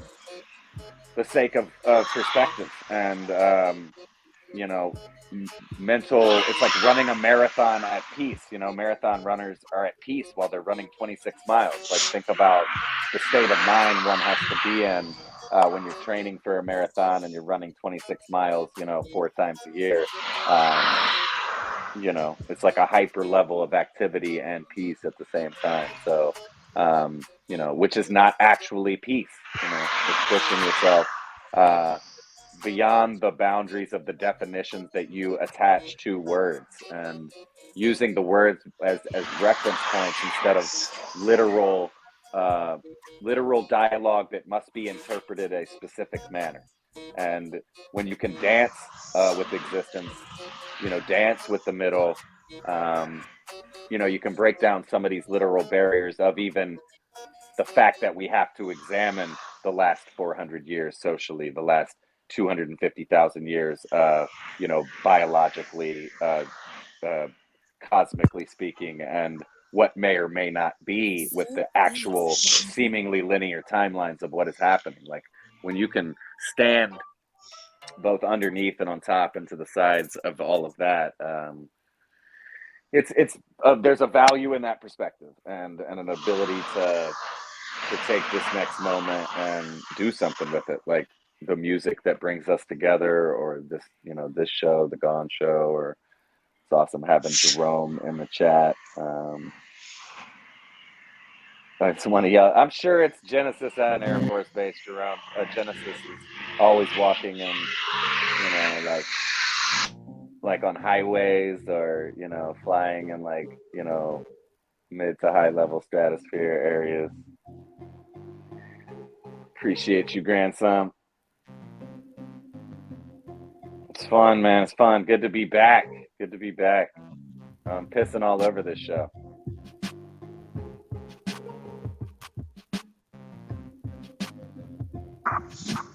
the sake of perspective and mental. It's like running a marathon at peace. Marathon runners are at peace while they're running 26 miles. Like, think about the state of mind one has to be in when you're training for a marathon and you're running 26 miles 4 times a year. It's like a hyper level of activity and peace at the same time. So which is not actually peace. It's pushing yourself beyond the boundaries of the definitions that you attach to words, and using the words as reference points instead of literal dialogue that must be interpreted a specific manner. And when you can dance with existence, dance with the middle, you can break down some of these literal barriers of even the fact that we have to examine the last 400 years socially, the last 250,000 years, biologically, cosmically speaking, and what may or may not be with the actual seemingly linear timelines of what is happening. Like, when you can stand both underneath and on top and to the sides of all of that, it's there's a value in that perspective, and an ability to take this next moment and do something with it, like the music that brings us together, or this this show, the G.O.N. Show. Or it's awesome having Jerome in the chat. I just want to yell. I'm sure it's Genesis at an Air Force base, Jerome. Genesis is always walking in, like on highways, or flying in mid to high level stratosphere areas. Appreciate you, grandson. It's fun, man. It's fun. Good to be back. I'm pissing all over this show.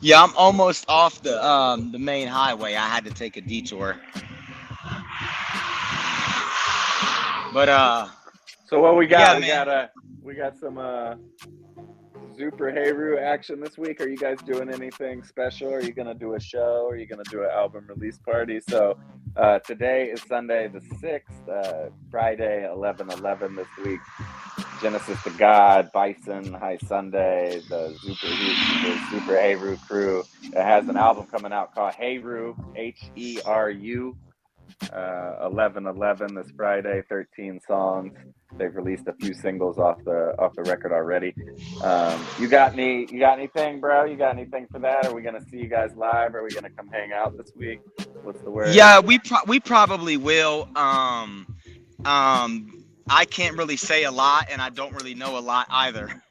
Yeah, I'm almost off the main highway. I had to take a detour. But So what we yeah, got? man. We got some Super Hayru action this week. Are you guys doing anything special? Are you gonna do a show? Are you gonna do an album release party? So today is Sunday the 6th, Friday 11/11 this week. Genesis to God, Bison, High Sunday, the Super Hayru crew has an album coming out called Hayru, Heru. 11/11 this Friday, 13 songs. They've released a few singles off the record already. You got anything, bro? You got anything for that? Are we gonna see you guys live? Are we gonna come hang out this week? What's the word? Yeah, we probably will. I can't really say a lot, and I don't really know a lot either.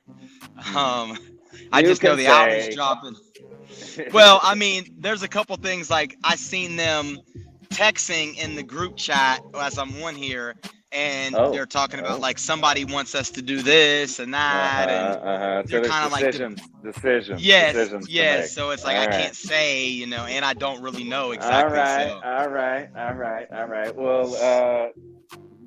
I just know the album's dropping. Well, I mean, there's a couple things like I seen them texting in the group chat as I'm on here, and they're talking about like somebody wants us to do this and that, and So they're kind of like decisions. Yes. So it's like I can't say, and I don't really know exactly. All right. Well,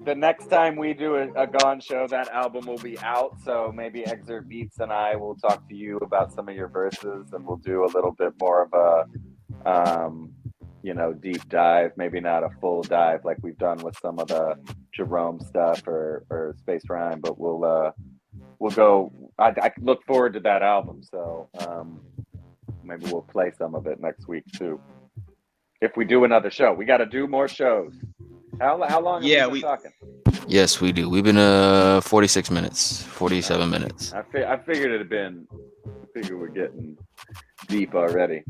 the next time we do a Gone show, that album will be out. So maybe ExurtBeatz and I will talk to you about some of your verses, and we'll do a little bit more of a deep dive. Maybe not a full dive like we've done with some of the Jerome stuff or Space Rhyme, but we'll go. I look forward to that album. So maybe we'll play some of it next week too. If we do another show, we got to do more shows. How long have we been talking? Yes, we do. We've been 46 minutes, 47 minutes. I figured it had been. I figured we're getting deep already.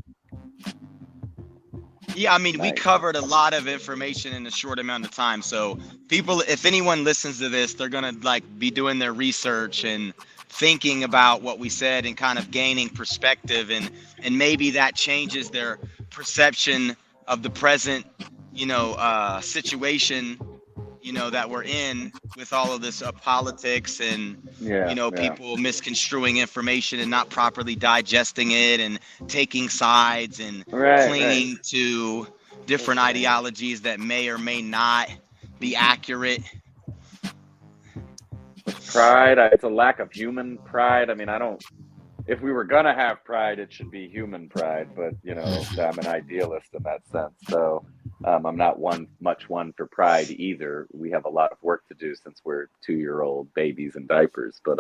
Yeah, I mean, we covered a lot of information in a short amount of time. So people, if anyone listens to this, they're gonna be doing their research and thinking about what we said and kind of gaining perspective, and maybe that changes their perception of the present situation that we're in with all of this politics and people misconstruing information and not properly digesting it and taking sides and clinging to different ideologies that may or may not be accurate. Pride, it's a lack of human pride. I mean, if we were gonna have pride, it should be human pride, but I'm an idealist in that sense. So I'm not one for pride either. We have a lot of work to do since we're 2-year-old babies in diapers. But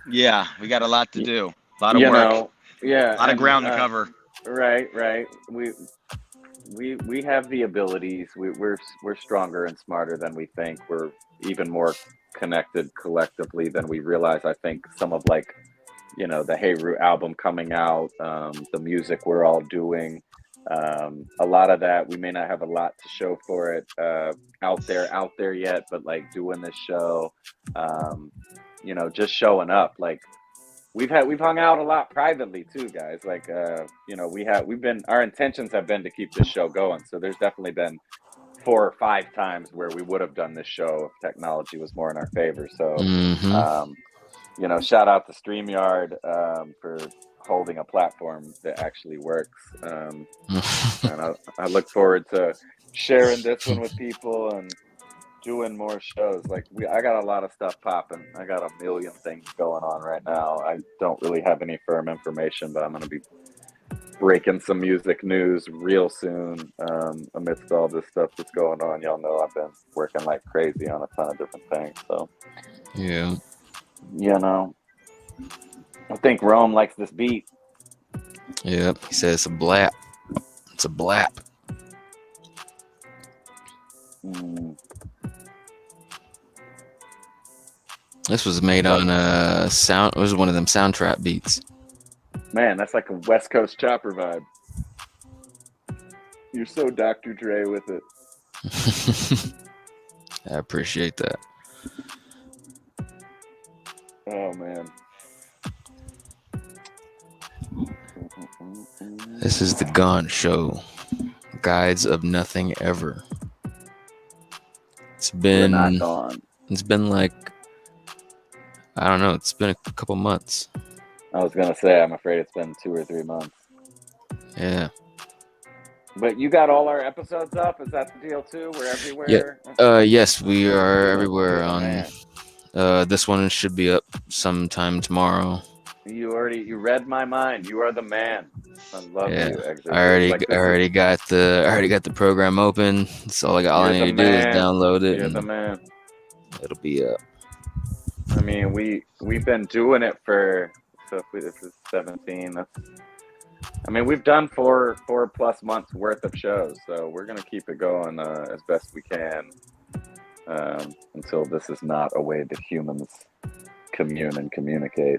yeah, we got a lot to do, a lot of work, a lot of ground to cover. Right. We have the abilities. We're stronger and smarter than we think. We're even more connected collectively than we realize. I think some of the Hayru album coming out, the music we're all doing. A lot of that, we may not have a lot to show for it out there yet, but doing this show, just showing up. We've hung out a lot privately too, guys. Our intentions have been to keep this show going. So there's definitely been 4 or 5 times where we would have done this show if technology was more in our favor. So, shout out to StreamYard for holding a platform that actually works. And I look forward to sharing this one with people and doing more shows. I got a lot of stuff popping. I got a million things going on right now. I don't really have any firm information, but I'm going to be breaking some music news real soon amidst all this stuff that's going on. Y'all know I've been working like crazy on a ton of different things. So, yeah. I think Rome likes this beat. Yep, he says it's a blap. It's a blap. This was made on sound. It was one of them soundtrap beats. Man, that's like a West Coast chopper vibe. You're so Dr. Dre with it. I appreciate that. Oh man. This is the Gone Show. Guides of Nothing Ever. It's been like, I don't know, it's been a couple months. I was gonna say, I'm afraid it's been 2 or 3 months. Yeah. But you got all our episodes up? Is that the deal too? We're everywhere? Yes, we are You're everywhere the on. man. This one should be up sometime tomorrow. You read my mind. You are the man. I love Yeah, you, Exurt. I already, Like, I already got the program open. So all I you're need the to do is man. download it, You're the and man. it'll be up. I mean, we've been doing it for, so if this is 17. I mean, we've done 4+ months worth of shows, so we're gonna keep it going as best we can until this is not a way that humans commune and communicate.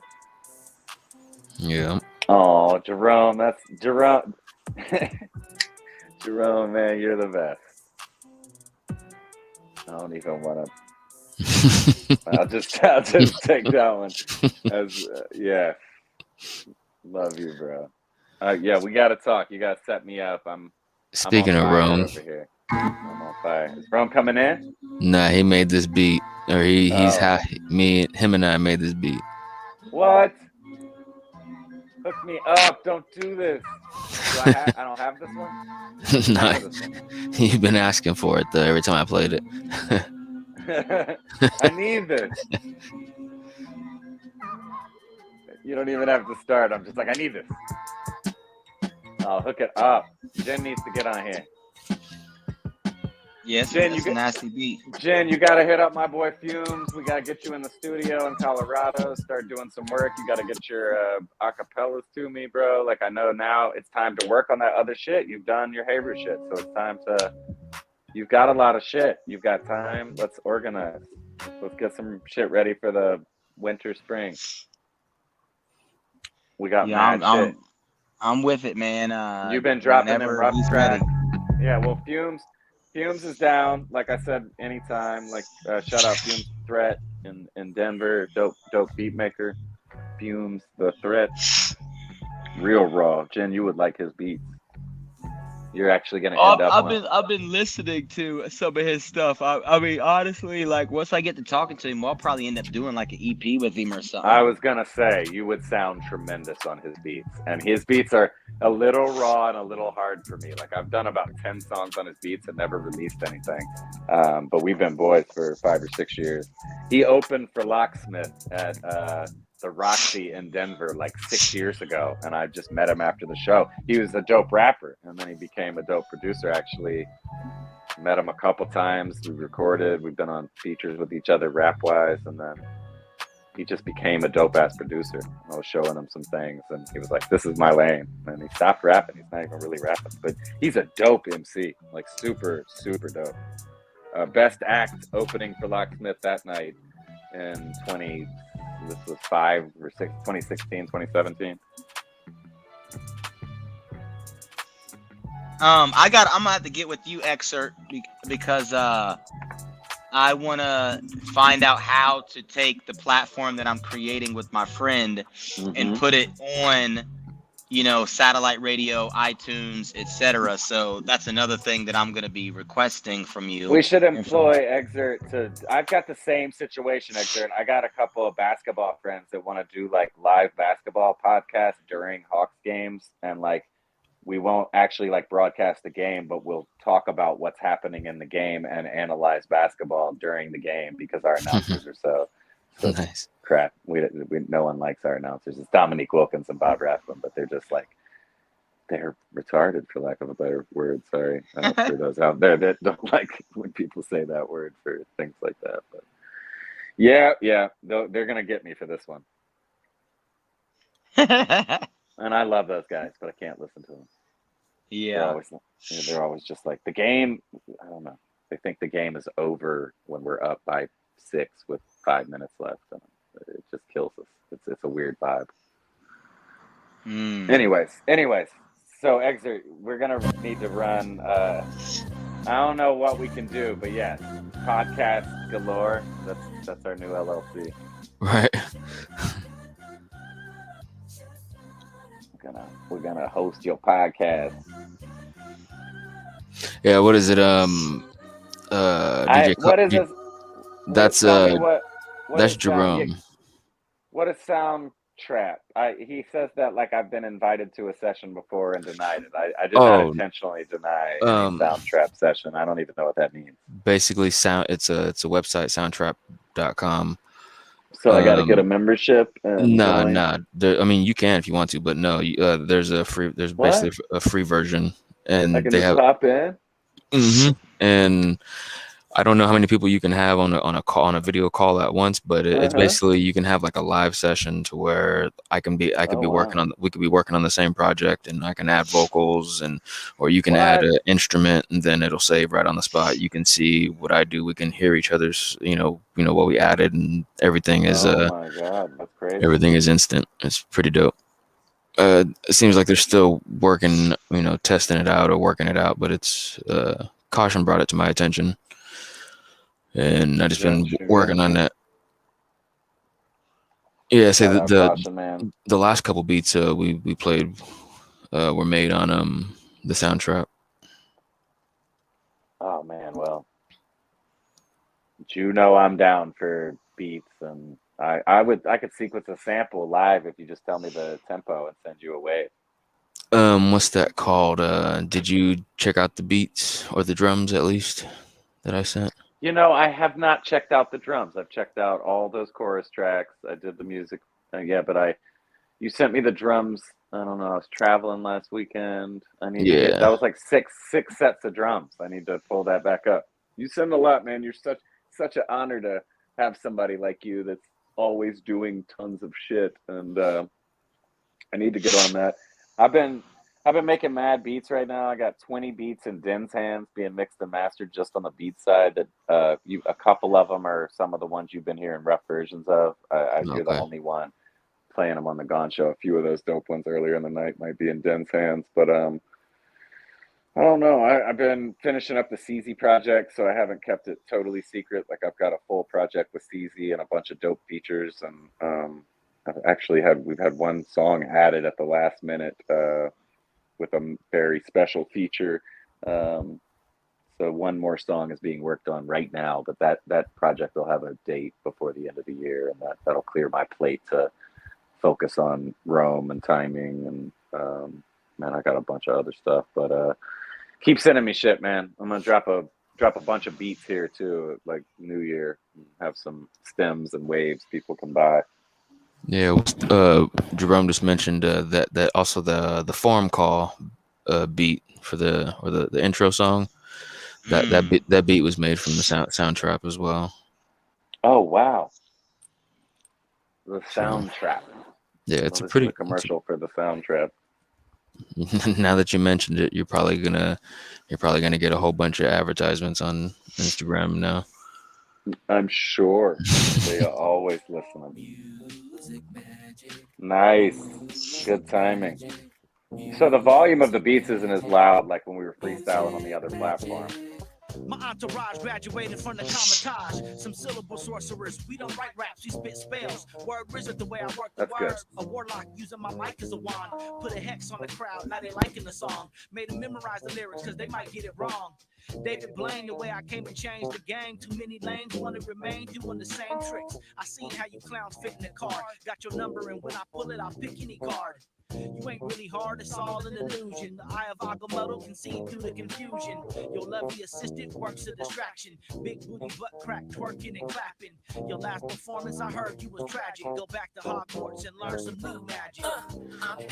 Yeah. Oh, Jerome, that's Jerome. Jerome, man, you're the best. I don't even want to. I'll just take that one as yeah. Love you, bro. Yeah, we gotta talk. You gotta set me up. I'm Speaking on of fire Rome, over here. I'm on fire. Is Rome coming in? nah, he made this beat, or he's Oh. him and I made this beat. What? Hook me up. Don't do this. I don't have this one? Nah, This one? you've been asking for it though every time I played it. I need this. You don't even have to start. I'm just like, I need this. I'll hook it up. Jen needs to get on here. Yes, Jen, that's a nasty beat. Jen, you gotta hit up my boy Fumes. We gotta get you in the studio in Colorado. Start doing some work. You gotta get your acapellas to me, bro. Like, I know now it's time to work on that other shit. You've done your Haver shit, so it's time to. You've got a lot of shit. You've got time. Let's organize. Let's get some shit ready for the winter, spring. We got mad shit. I'm with it, man. You've been dropping them rough tracks. ready. Yeah, well, Fumes is down. Like I said, anytime. Like, shout out Fumes Threat in Denver. Dope beat maker. Fumes the Threat. Real raw. Jen, you would like his beats. You're actually gonna end up. I've been listening to some of his stuff. I mean, honestly, like once I get to talking to him, I'll probably end up doing like an EP with him or something. I was gonna say you would sound tremendous on his beats, and his beats are a little raw and a little hard for me. Like, I've done about 10 songs on his beats and never released anything. But we've been boys for 5 or 6 years. He opened for Locksmith at the Roxy in Denver like 6 years ago, and I just met him after the show. He was a dope rapper, and then he became a dope producer. Actually, met him a couple times. We recorded. We've been on features with each other rap wise, and then he just became a dope ass producer. I was showing him some things, and he was like, "This is my lane." And he stopped rapping. He's not even really rapping, but he's a dope MC, like super dope. Best act opening for Locksmith that night in 2016, 2017. I'm gonna have to get with you, Exurt, because I want to find out how to take the platform that I'm creating with my friend and put it on, satellite radio, iTunes, etc. So that's another thing that I'm going to be requesting from you. We should employ Exurt to. I've got the same situation, Exurt. I got a couple of basketball friends that want to do like live basketball podcasts during Hawks games, and like, we won't actually like broadcast the game, but we'll talk about what's happening in the game and analyze basketball during the game because our announcers are so Nice. crap. We no one likes our announcers. It's Dominique Wilkins and Bob Rathbun, but they're just like, they're retarded, for lack of a better word. Sorry, I don't know for those out there that don't like when people say that word for things like that. But yeah, they're gonna get me for this one. And I love those guys, but I can't listen to them. Yeah. They're always just like, the game, I don't know. They think the game is over when we're up by 6 with 5 minutes left. And it just kills us. It's a weird vibe. Anyways. So, Exurt, we're going to need to run. I don't know what we can do, but yes, podcast galore. That's our new LLC. Right. We're gonna host your podcast. Yeah, what is it? DJ what is this? That's Tell me what that's it Jerome. what does sound trap? He says that like I've been invited to a session before and denied it. I did not Oh, intentionally deny any sound trap session. I don't even know what that means. basically it's a website, soundtrap.com. So I got to get a membership and join. Nah. I mean, you can if you want to, but no. There's basically What? a free version, I and can they just have. pop in. And I don't know how many people you can have on a call, on a video call at once, but it's basically you can have like a live session to where I could be Oh, working wow. on, we could be working on the same project, and I can add vocals, and or you can add What? an instrument, and then it'll save right on the spot. You can see what I do. We can hear each other's, what we added, and everything is Oh my God, that's crazy. everything is instant. It's pretty dope. It seems like they're still working, testing it out or working it out, but it's Kaushun brought it to my attention, and I just been working on that. Yeah, say Shout out Kaushun, man. the last couple beats we played were made on the soundtrack. Oh man, well, you know I'm down for beats, and I could sequence a sample live if you just tell me the tempo and send you a wave. What's that called? Did you check out the beats or the drums at least that I sent? You know, I have not checked out the drums. I've checked out all those chorus tracks. I did the music, yeah, but you sent me the drums. I don't know. I was traveling last weekend. I need to get that Yeah. was like six sets of drums. I need to pull that back up. You send a lot, man. You're such an honor to have somebody like you that's always doing tons of shit, and I need to get on that. I've been making mad beats right now. I got 20 beats in Den's hands being mixed and mastered just on the beat side. That a couple of them are some of the ones you've been hearing rough versions of. You're the Okay. only one playing them on the Gone Show. A few of those dope ones earlier in the night might be in Den's hands, but I don't know. I've been finishing up the CZ project, so I haven't kept it totally secret. Like I've got a full project with CZ and a bunch of dope features, and we've had one song added at the last minute with a very special feature. So one more song is being worked on right now, but that project will have a date before the end of the year, and that'll clear my plate to focus on Rome and timing, and man, I got a bunch of other stuff, but keep sending me shit, man. I'm gonna drop a bunch of beats here too, like New Year, have some stems and waves people can buy. Yeah. Jerome just mentioned that also the forum call beat for the intro song. That beat was made from the soundtrack as well. Oh wow, the sound trap. Yeah, it's Well, a this is pretty. a commercial for the sound trap. Now that you mentioned it, you're probably gonna get a whole bunch of advertisements on Instagram now. I'm sure they are always listening. Nice, good timing. So the volume of the beats isn't as loud like when we were freestyling on the other platform. My entourage graduated from the Comitage. Some syllable sorcerers. We don't write raps, we spit spells. Word wizard the way I work the words. A warlock using my mic as a wand. Put a hex on the crowd, now they liking the song. Made them memorize the lyrics cause they might get it wrong. David Blaine, the way I came and changed the game. Too many lanes wanna remain doing the same tricks. I seen how you clowns fit in the car. Got your number and when I pull it, I'll pick any card. You ain't really hard, it's all an illusion. The eye of Agamotto can see through the confusion. Your lovely assistant works a distraction. Big booty butt crack, twerking and clapping. Your last performance, I heard you was tragic. Go back to Hogwarts and learn some new magic.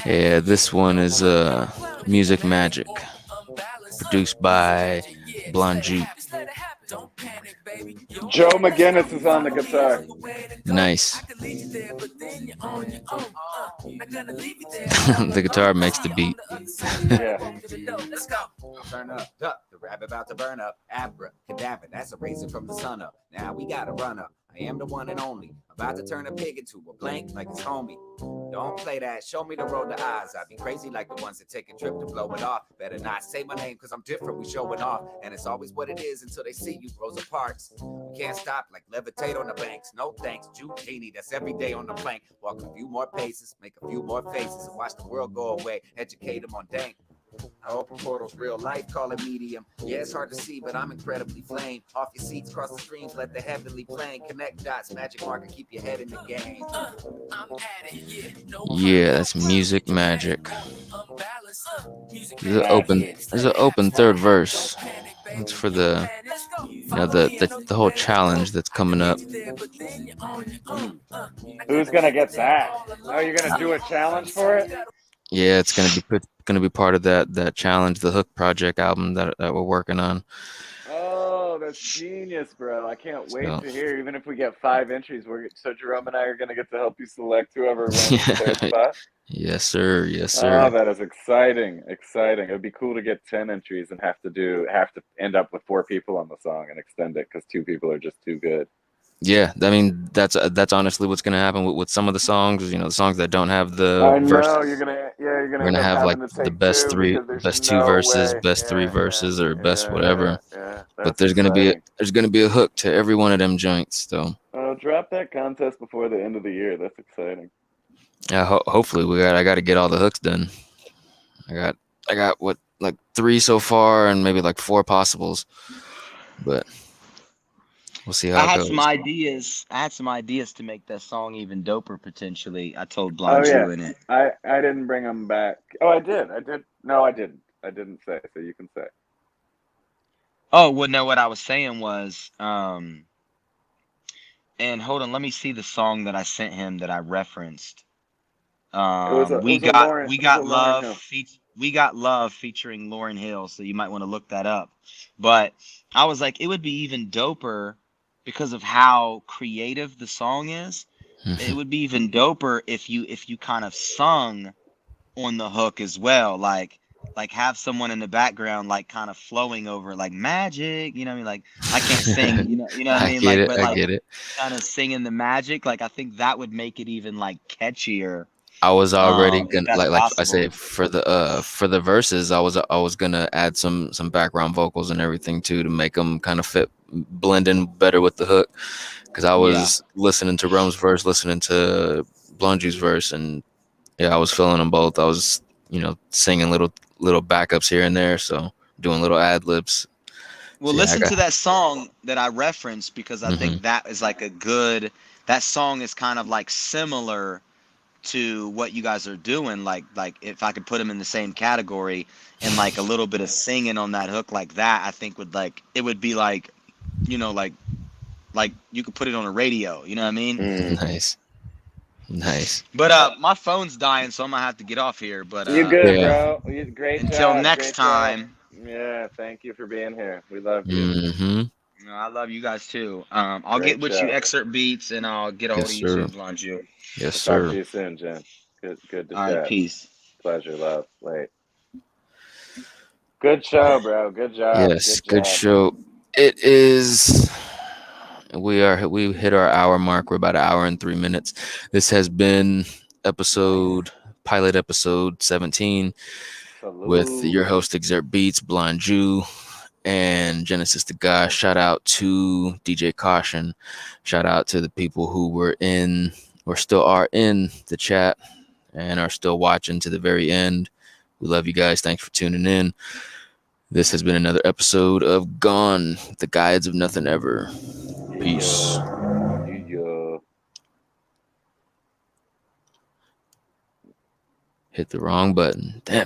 Yeah, this one is Music Magic, produced by Blonju. Joe McGinnis is on the guitar. Nice. The guitar makes the beat. Yeah. Let's go. Turn up, duck. The rap about to burn up. Abra, cadaver, that's a razor from the sun up. Now we gotta run up. I am the one and only. About to turn a pig into a blank like it's homie. Don't play that. Show me the roll the eyes. I be crazy like the ones that take a trip to blow it off. Better not say my name because I'm different. We showing off. And it's always what it is until they see you. Rosa Parks. We can't stop like levitate on the banks. No thanks. Jutini. That's every day on the plank. Walk a few more paces. Make a few more faces. And watch the world go away. Educate them on dank. I open portals, real life, call it medium. Yeah, it's hard to see, but I'm incredibly flame. Off your seats, cross the streams, let the heavenly plane connect dots, magic marker, keep your head in the game. Yeah, that's music magic. Magic. There's an open third verse. It's for the the whole challenge that's coming up. Who's gonna get that? Oh, you're gonna do a challenge for it? Yeah, it's gonna be part of that challenge, the Hook Project album that we're working on. Oh, that's genius, bro. I can't wait So to hear. Even if we get 5 entries, so Jerome and I are gonna get to help you select whoever wins the third spot. yes, sir. Yes, Oh, sir. that is exciting. Exciting. It'd be cool to get 10 entries and have to end up with 4 people on the song and extend it because 2 people are just too good. Yeah, I mean that's honestly what's gonna happen with some of the songs. You know, the songs that don't have the I know verses. you're gonna We're end gonna up have like having to the take 2 because there's best two no verses, way. best 3 verses, or best whatever. Yeah. But That's exciting. there's gonna be a hook to every one of them joints. So Drop that contest before the end of the year. That's exciting. yeah, hopefully I got to get all the hooks done. I got what, like 3 so far, and maybe like 4 possibles. But we'll see how I it had some goes. ideas. I had some ideas to make that song even doper potentially. I told Oh yeah, Blonju in it. I didn't bring them back. Oh, I did. No, I didn't. I didn't say. So you can say. Oh, well, no, what I was saying was, and hold on, let me see the song that I sent him that I referenced. It was a Lauren. We It was a got Lauren love Hill. we got love featuring Lauryn Hill, so you might want to look that up. But I was like, it would be even doper because of how creative the song is. It would be even doper if you kind of sung on the hook as well, like have someone in the background like kind of flowing over like magic, you know what I mean? Like I can't sing, you know what I I mean? get Like it. but I like get it. kind of singing the magic, like I think that would make it even like catchier, I was already if gonna that's like I say possible. for the verses, I was gonna add some background vocals and everything too to make them kind of blend in better with the hook. Because I Yeah. was listening to Rome's verse, listening to Blonju's verse, and yeah, I was feeling them both. I was, singing little backups here and there, so doing little ad libs. Well, So yeah, I listen got. to that song that I referenced because I Hmm. think that is like that song is kind of like similar to what you guys are doing, like if I could put them in the same category and like a little bit of singing on that hook like that, I think would like it would be like, you know, like you could put it on a radio, you know what I mean? Nice, nice. But my phone's dying, so I'm gonna have to get off here. But You good, Yeah. bro? Great until job. next Great job. time, Yeah. Thank you for being here. We love you. Hmm. you know, I love you guys too. I'll get Great with you show. ExurtBeatz, and I'll get a hold Yes, of you sir. too, Blonju. Yes, I'll talk to sir. you soon, Jen. Good to All right, chat. peace. Pleasure, love. Wait. Good show, bro. Good job. Yes, Good good job, man. show. It is. We hit our hour mark. We're about an hour and 3 minutes. This has been pilot episode 17 with Salute. your host ExurtBeatz, Blonju, and Genesis the God. Shout out to DJ Kaushun. Shout out to the people who were in or still are in the chat and are still watching to the very end. We love you guys. Thanks for tuning in. This has been another episode of Gone, the Guides of Nothing Ever. Peace. Yeah. Hit the wrong button. Damn.